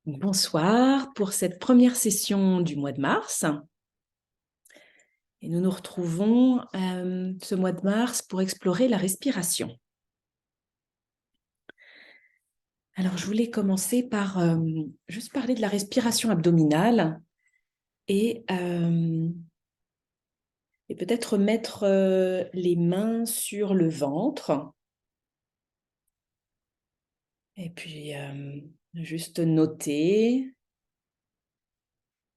Bonsoir pour cette première session du mois de mars. Et nous nous retrouvons ce mois de mars pour explorer la respiration. Alors, je voulais commencer par juste parler de la respiration abdominale et peut-être mettre les mains sur le ventre. Et puis, juste noter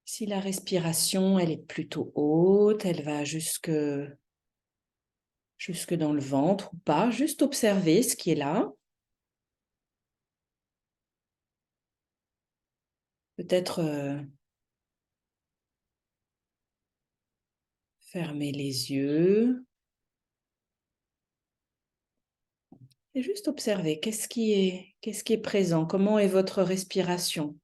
si la respiration, elle est plutôt haute, elle va jusque dans le ventre ou pas, juste observer ce qui est là. Peut-être fermer les yeux et juste observer qu'est-ce qui est présent, comment est votre respiration.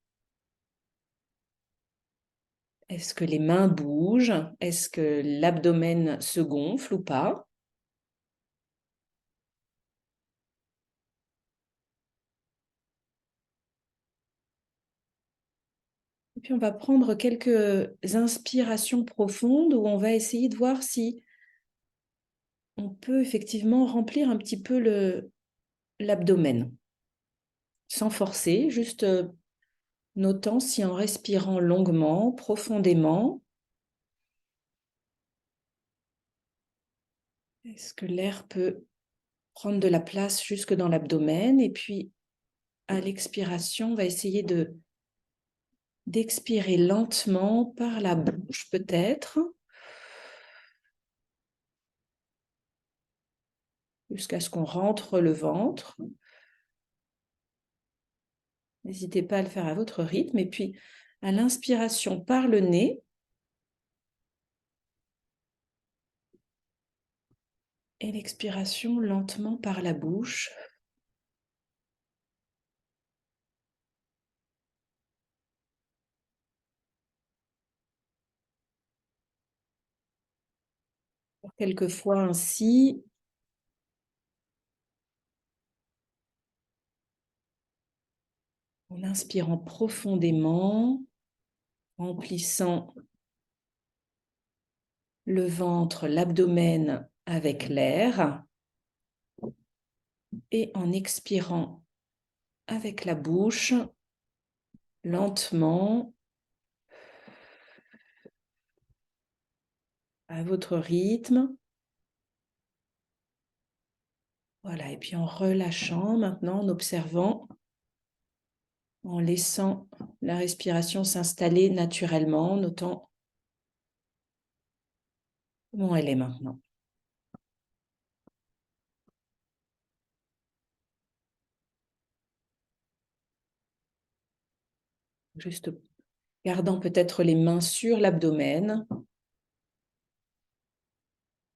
Est-ce que les mains bougent? Est-ce que l'abdomen se gonfle ou pas? Et puis on va prendre quelques inspirations profondes où on va essayer de voir si on peut effectivement remplir un petit peu l'abdomen, sans forcer, juste notant si en respirant longuement, profondément, est-ce que l'air peut prendre de la place jusque dans l'abdomen. Et puis, à l'expiration, on va essayer d'expirer lentement par la bouche, peut-être, jusqu'à ce qu'on rentre le ventre. N'hésitez pas à le faire à votre rythme. Et puis, à l'inspiration par le nez, et l'expiration lentement par la bouche. Quelquefois ainsi, en inspirant profondément, remplissant le ventre, l'abdomen avec l'air, et en expirant avec la bouche, lentement, à votre rythme. Voilà, et puis en relâchant maintenant, en observant, en laissant la respiration s'installer naturellement, en notant comment elle est maintenant. Juste gardant peut-être les mains sur l'abdomen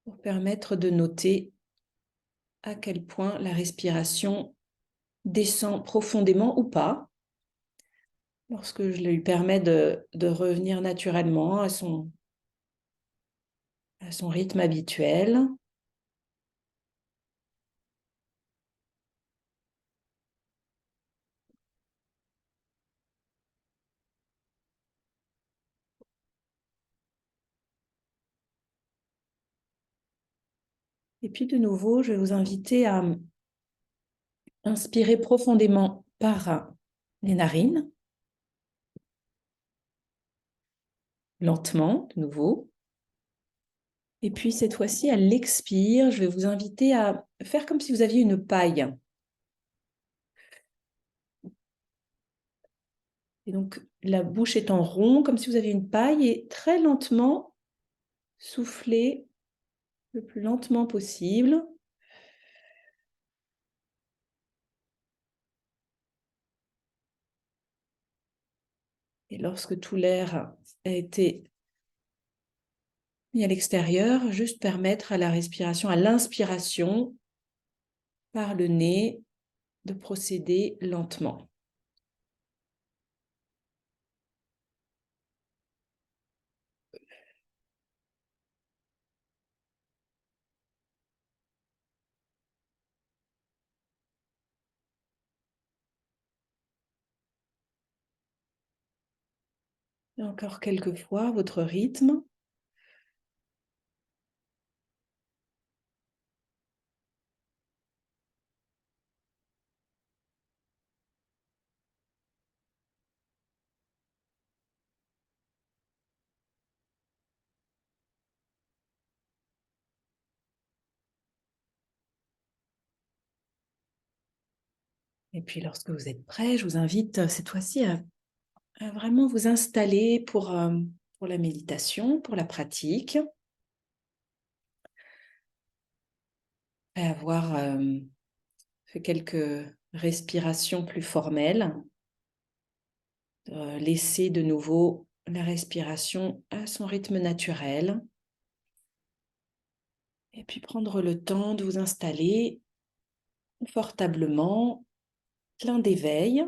pour permettre de noter à quel point la respiration descend profondément ou pas, lorsque je lui permets de revenir naturellement à son rythme habituel. Et puis de nouveau, je vais vous inviter à inspirer profondément par les narines, lentement, de nouveau. Et puis cette fois-ci, à l'expire, je vais vous inviter à faire comme si vous aviez une paille. Et donc, la bouche est en rond, comme si vous aviez une paille, et très lentement, souffler le plus lentement possible. Et lorsque tout l'air a été mis à l'extérieur, juste permettre à la respiration, à l'inspiration, par le nez, de procéder lentement. Et encore quelques fois, votre rythme. Et puis, lorsque vous êtes prêt, je vous invite cette fois-ci à vraiment vous installer pour la méditation, pour la pratique. Après avoir fait quelques respirations plus formelles, laisser de nouveau la respiration à son rythme naturel. Et puis prendre le temps de vous installer confortablement, plein d'éveil.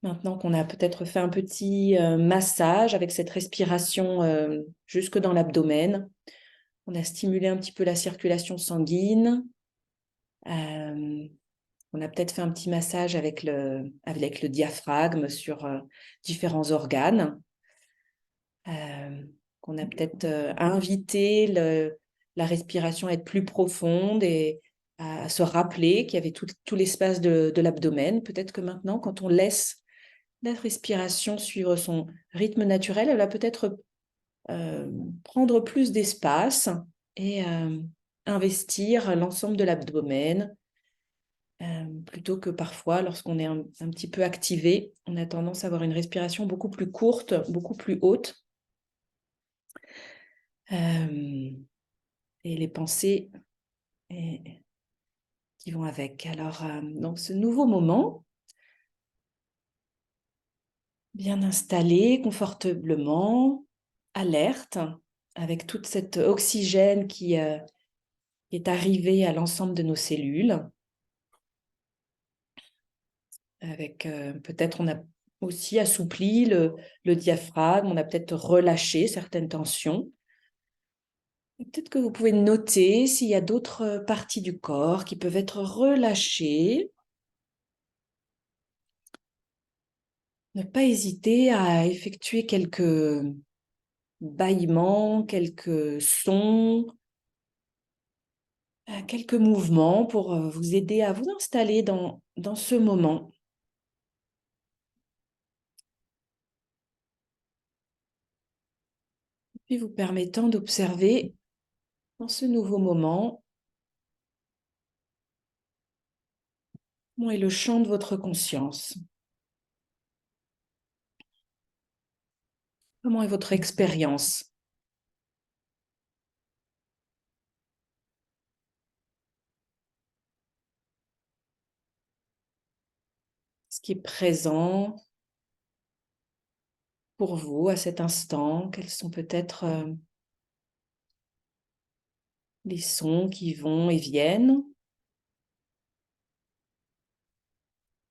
Maintenant qu'on a peut-être fait un petit massage avec cette respiration jusque dans l'abdomen, on a stimulé un petit peu la circulation sanguine. On a peut-être fait un petit massage avec le diaphragme sur différents organes. Qu'on a peut-être invité la respiration à être plus profonde et à se rappeler qu'il y avait tout l'espace de l'abdomen. Peut-être que maintenant, quand on laisse la respiration suivre son rythme naturel, elle va peut-être prendre plus d'espace et investir l'ensemble de l'abdomen, plutôt que parfois, lorsqu'on est un petit peu activé, on a tendance à avoir une respiration beaucoup plus courte, beaucoup plus haute. Et les pensées qui vont avec. Alors, dans ce nouveau moment, bien installé, confortablement, alerte, avec toute cet oxygène qui est arrivé à l'ensemble de nos cellules. Avec peut-être on a aussi assoupli le diaphragme, on a peut-être relâché certaines tensions. Peut-être que vous pouvez noter s'il y a d'autres parties du corps qui peuvent être relâchées. Ne pas hésiter à effectuer quelques bâillements, quelques sons, quelques mouvements pour vous aider à vous installer dans ce moment. Puis vous permettant d'observer dans ce nouveau moment comment est le champ de votre conscience. Comment est votre expérience? Ce qui est présent pour vous à cet instant? Quels sont peut-être les sons qui vont et viennent?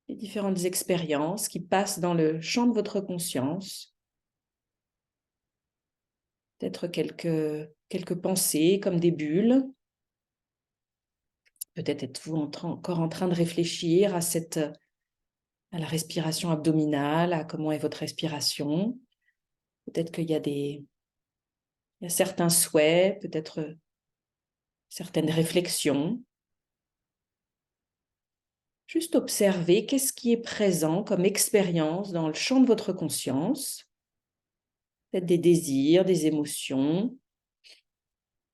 Les différentes expériences qui passent dans le champ de votre conscience. Peut-être quelques pensées comme des bulles. Peut-être êtes-vous encore en train de réfléchir à la respiration abdominale, à comment est votre respiration. Peut-être qu'il y a il y a certains souhaits, peut-être certaines réflexions. Juste observer qu'est-ce qui est présent comme expérience dans le champ de votre conscience. Peut-être des désirs, des émotions,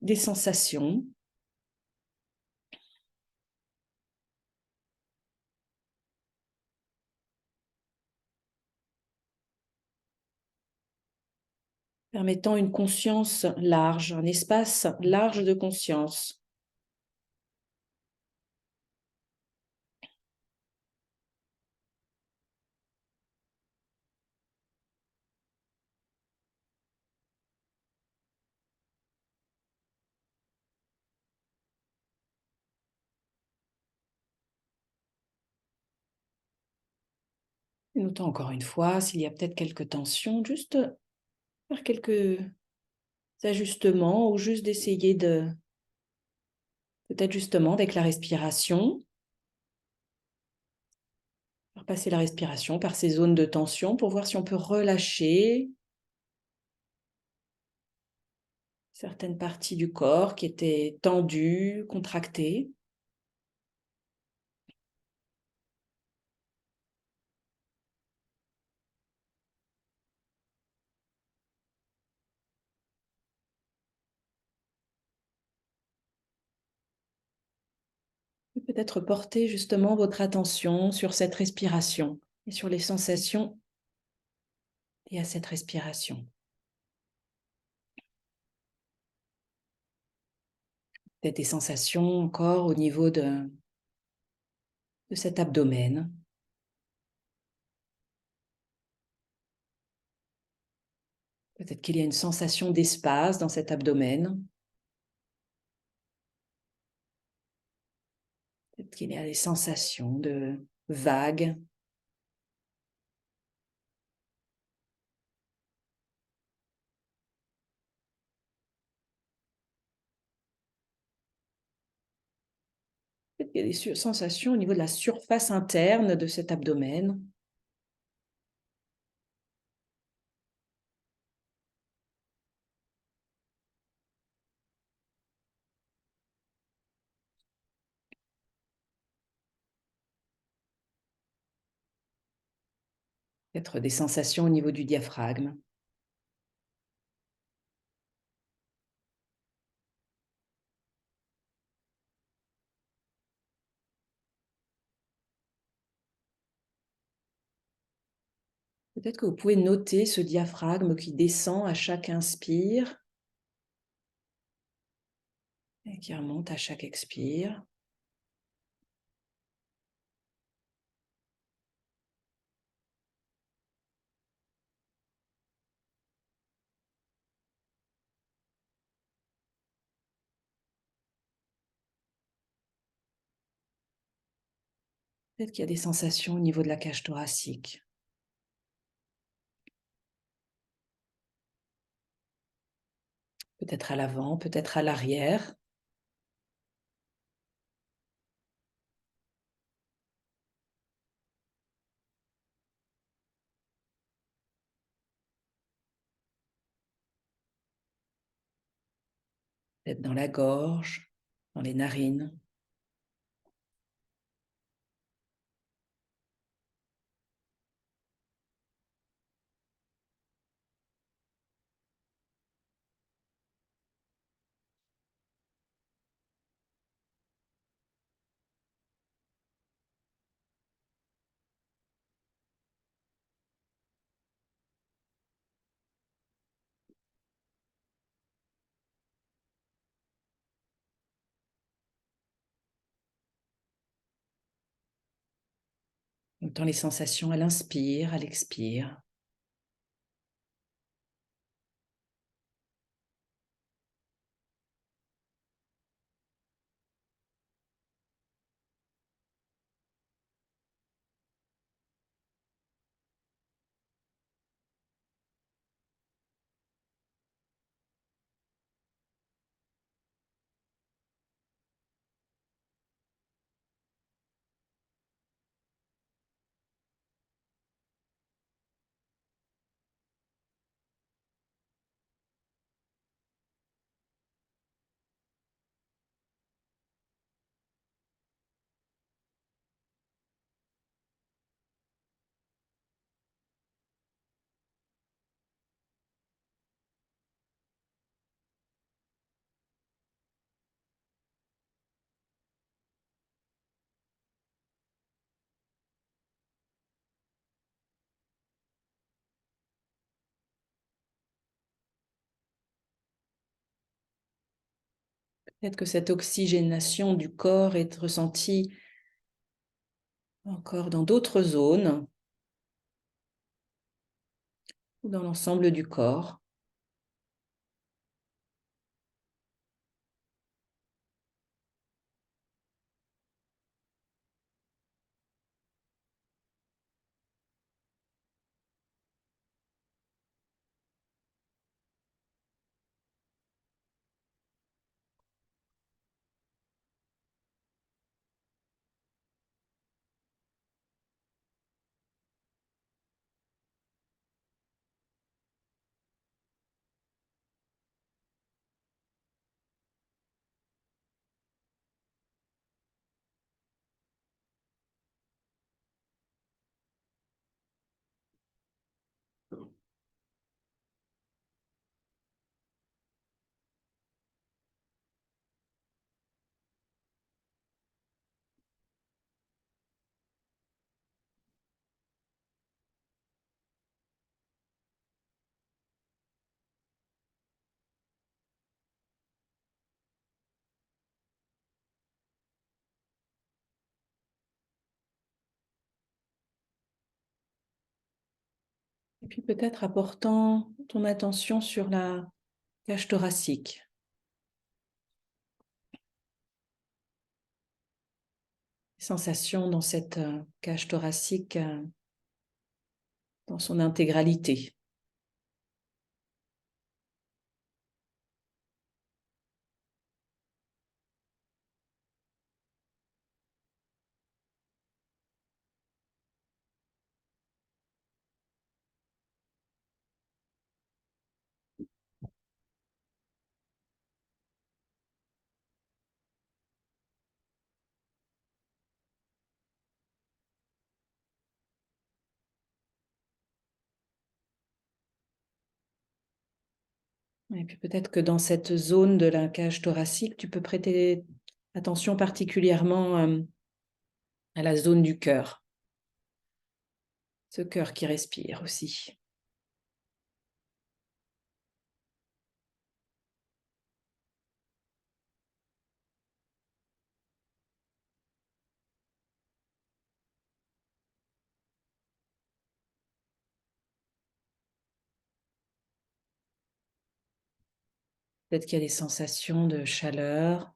des sensations. Permettant une conscience large, un espace large de conscience. Et notant encore une fois s'il y a peut-être quelques tensions, juste faire quelques ajustements ou juste d'essayer peut-être justement avec la respiration, Faire passer la respiration par ces zones de tension pour voir si on peut relâcher certaines parties du corps qui étaient tendues, contractées. Et peut-être porter justement votre attention sur cette respiration et sur les sensations liées à cette respiration. Peut-être des sensations encore au niveau de cet abdomen. Peut-être qu'il y a une sensation d'espace dans cet abdomen. Peut-être qu'il y a des sensations de vagues. Peut-être qu'il y a des sensations au niveau de la surface interne de cet abdomen. Peut-être des sensations au niveau du diaphragme. Peut-être que vous pouvez noter ce diaphragme qui descend à chaque inspire et qui remonte à chaque expire. Peut-être qu'il y a des sensations au niveau de la cage thoracique. Peut-être à l'avant, peut-être à l'arrière. Peut-être dans la gorge, dans les narines. On entend les sensations à l'inspire, à l'expire. Peut-être que cette oxygénation du corps est ressentie encore dans d'autres zones ou dans l'ensemble du corps. Et puis peut-être apportant ton attention sur la cage thoracique. Sensation dans cette cage thoracique dans son intégralité. Et puis peut-être que dans cette zone de la cage thoracique, tu peux prêter attention particulièrement à la zone du cœur. Ce cœur qui respire aussi. Peut-être qu'il y a des sensations de chaleur.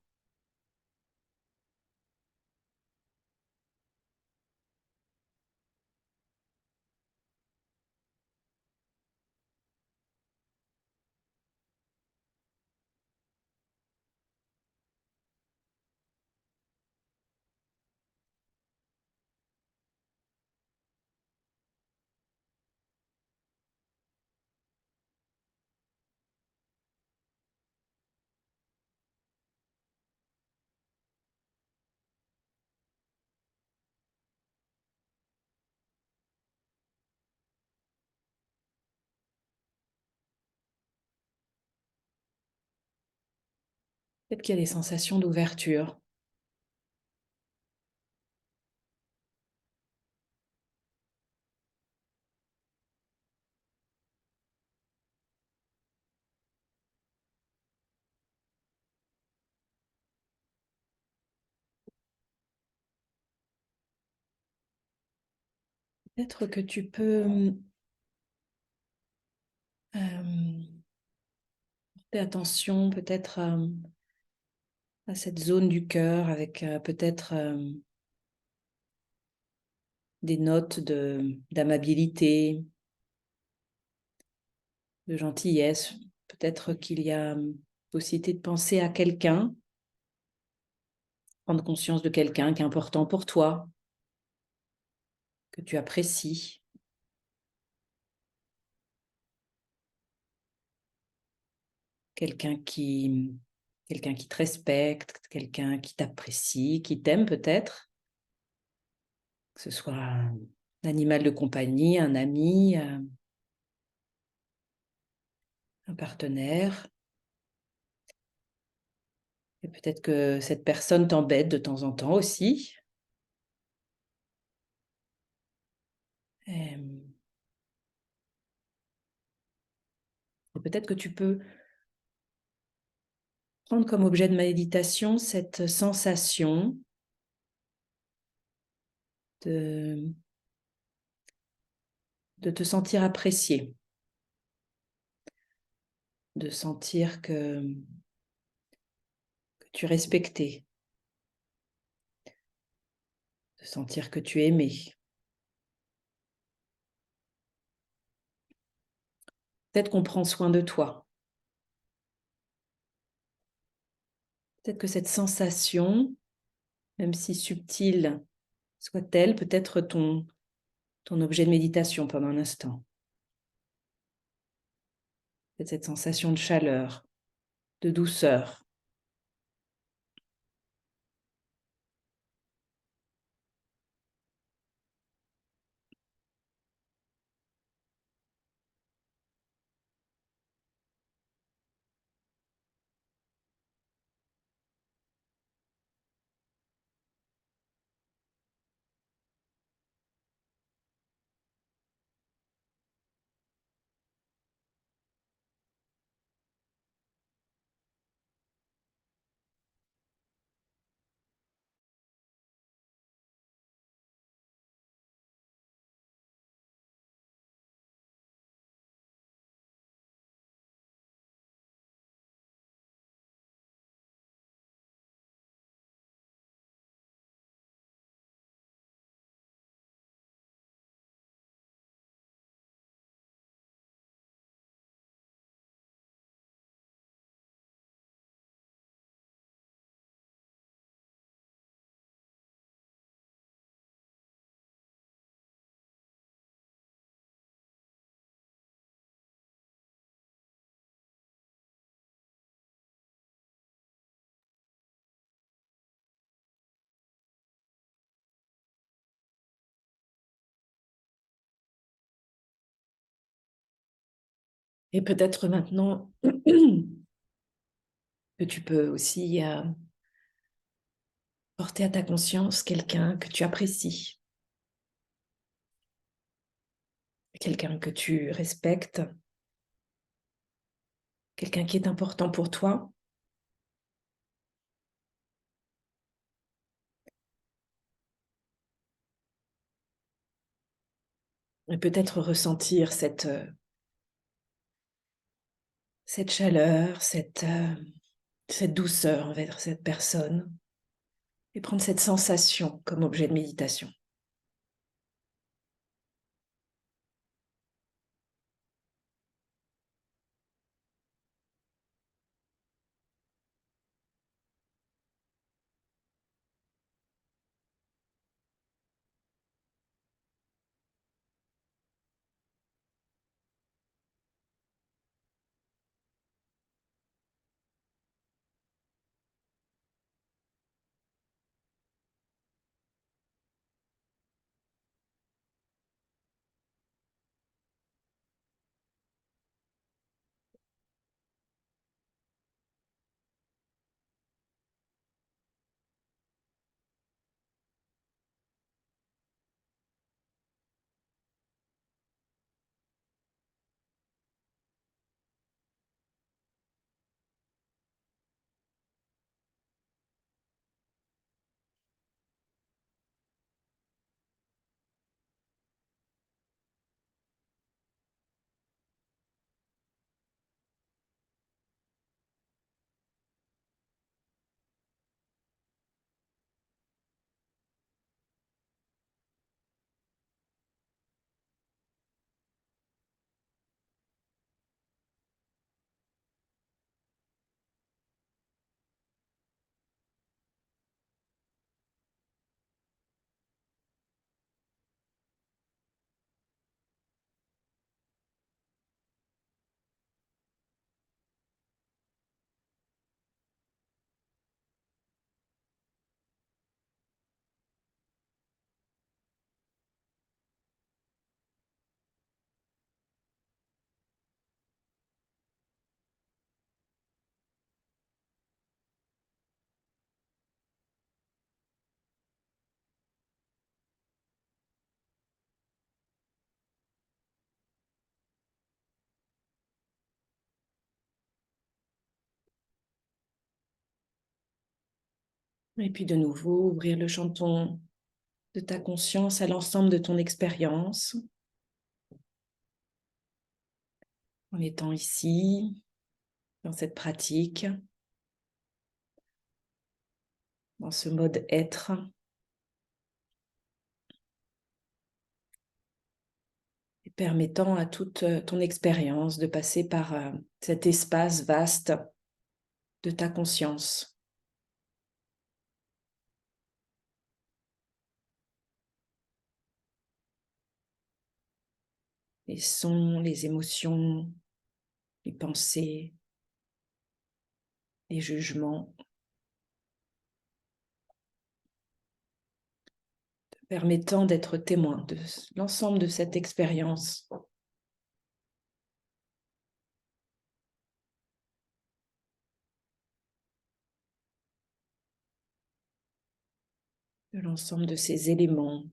Peut-être qu'il y a des sensations d'ouverture. Peut-être que tu peux porter attention peut-être à cette zone du cœur avec peut-être des notes d'amabilité, de gentillesse. Peut-être qu'il y a possibilité de penser à quelqu'un, prendre conscience de quelqu'un qui est important pour toi, que tu apprécies. Quelqu'un qui te respecte, quelqu'un qui t'apprécie, qui t'aime peut-être, que ce soit un animal de compagnie, un ami, un partenaire. Et peut-être que cette personne t'embête de temps en temps aussi. Et peut-être que tu peux prendre comme objet de méditation cette sensation de te sentir apprécié, de sentir que tu es respecté, de sentir que tu es aimé. Peut-être qu'on prend soin de toi. Peut-être que cette sensation, même si subtile soit-elle, peut être ton objet de méditation pendant un instant. Peut-être cette sensation de chaleur, de douceur. Et peut-être maintenant que tu peux aussi porter à ta conscience quelqu'un que tu apprécies, quelqu'un que tu respectes, quelqu'un qui est important pour toi. Et peut-être ressentir cette chaleur, cette douceur envers cette personne et prendre cette sensation comme objet de méditation. Et puis de nouveau, ouvrir le champ de ta conscience à l'ensemble de ton expérience, en étant ici, dans cette pratique, dans ce mode être, et permettant à toute ton expérience de passer par cet espace vaste de ta conscience. Les sons, les émotions, les pensées, les jugements, permettant d'être témoin de l'ensemble de cette expérience. De l'ensemble de ces éléments.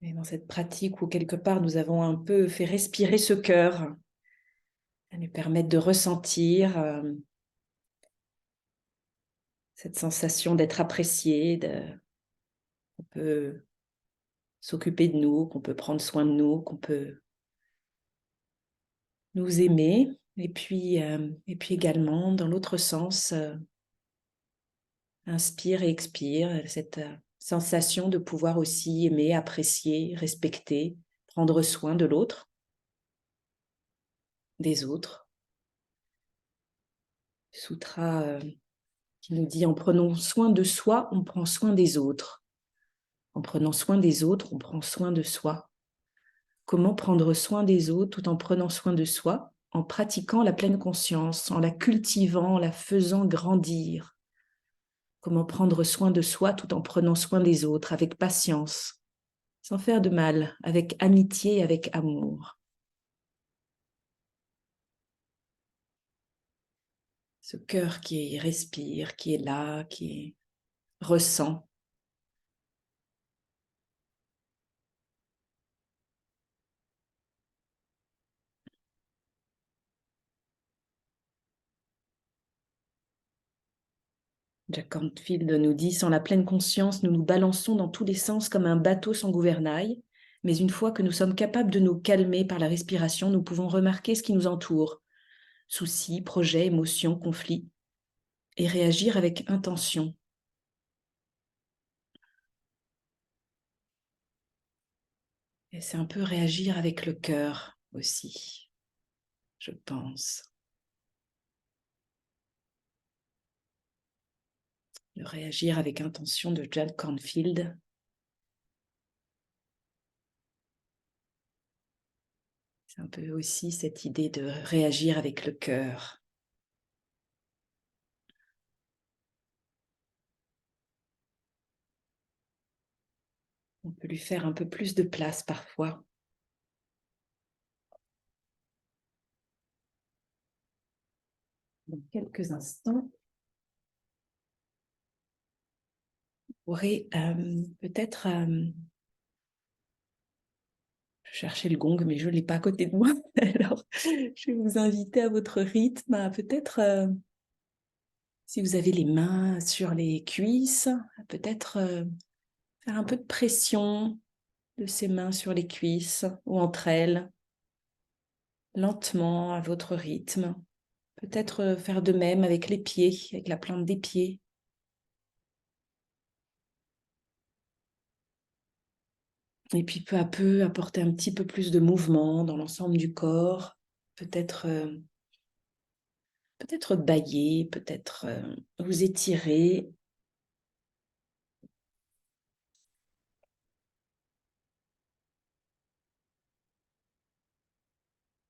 Et dans cette pratique où quelque part nous avons un peu fait respirer ce cœur, ça nous permet de ressentir cette sensation d'être apprécié, qu'on peut s'occuper de nous, qu'on peut prendre soin de nous, qu'on peut nous aimer. Et puis également, dans l'autre sens, inspire et expire, cette sensation de pouvoir aussi aimer, apprécier, respecter, prendre soin de l'autre, des autres. Sutra qui nous dit: en prenant soin de soi, on prend soin des autres. En prenant soin des autres, on prend soin de soi. Comment prendre soin des autres tout en prenant soin de soi? En pratiquant la pleine conscience, en la cultivant, en la faisant grandir. Comment prendre soin de soi tout en prenant soin des autres avec patience, sans faire de mal, avec amitié et avec amour. Ce cœur qui respire, qui est là, qui ressent. Jack Canfield nous dit: sans la pleine conscience, nous nous balançons dans tous les sens comme un bateau sans gouvernail. Mais une fois que nous sommes capables de nous calmer par la respiration, nous pouvons remarquer ce qui nous entoure. Soucis, projets, émotions, conflits. Et réagir avec intention. Et c'est un peu réagir avec le cœur aussi, je pense. De réagir avec intention de Jack Canfield. C'est un peu aussi cette idée de réagir avec le cœur. On peut lui faire un peu plus de place parfois. Dans quelques instants, on pourrait peut-être... je cherchais le gong, mais je ne l'ai pas à côté de moi. Alors, je vais vous inviter à votre rythme à peut-être... si vous avez les mains sur les cuisses, peut-être faire un peu de pression de ces mains sur les cuisses ou entre elles, lentement à votre rythme. Peut-être faire de même avec les pieds, avec la plante des pieds. Et puis peu à peu, apporter un petit peu plus de mouvement dans l'ensemble du corps. Peut-être peut-être bâiller, peut-être vous étirer.